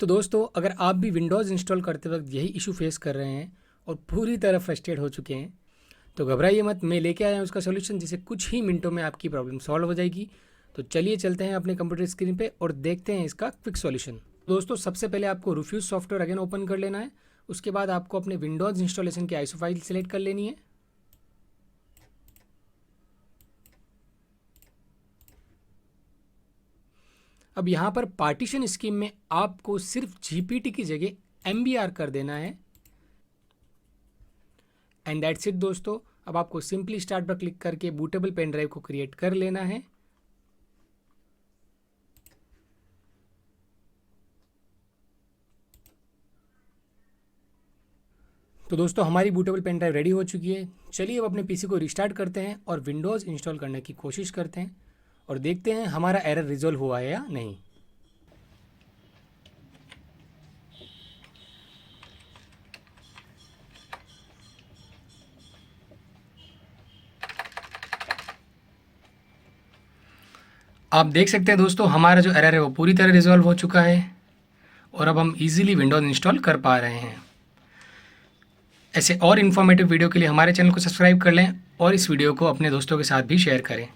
तो दोस्तों, अगर आप भी विंडोज़ इंस्टॉल करते वक्त यही इशू फेस कर रहे हैं और पूरी तरह फ्रस्ट्रेट हो चुके हैं, तो घबराइए मत। मैं लेके आया हूँ उसका सोल्यूशन, जिससे कुछ ही मिनटों में आपकी प्रॉब्लम सॉल्व हो जाएगी। तो चलिए चलते हैं अपने कंप्यूटर स्क्रीन पे और देखते हैं इसका क्विक सॉल्यूशन। दोस्तों, सबसे पहले आपको रिफ्यूज सॉफ्टवेयर अगेन ओपन कर लेना है। उसके बाद आपको अपने विंडोज़ इंस्टॉलेशन की आईसो फाइल सेलेक्ट कर लेनी है। अब यहाँ पर पार्टीशन स्कीम में आपको सिर्फ जीपीटी की जगह एमबीआर कर देना है। एंड दैट्स इट दोस्तों। अब आपको सिंपली स्टार्ट पर क्लिक करके बूटेबल पेन ड्राइव को क्रिएट कर लेना है। तो दोस्तों, हमारी बूटेबल पेन ड्राइव रेडी हो चुकी है। चलिए अब अपने पीसी को रिस्टार्ट करते हैं और विंडोज़ इंस्टॉल करने की कोशिश करते हैं और देखते हैं हमारा एरर रिजॉल्व हुआ है या नहीं। आप देख सकते हैं दोस्तों, हमारा जो एरर है वो पूरी तरह रिजॉल्व हो चुका है और अब हम इजीली विंडोज़ इंस्टॉल कर पा रहे हैं। ऐसे और इन्फॉर्मेटिव वीडियो के लिए हमारे चैनल को सब्सक्राइब कर लें और इस वीडियो को अपने दोस्तों के साथ भी शेयर करें।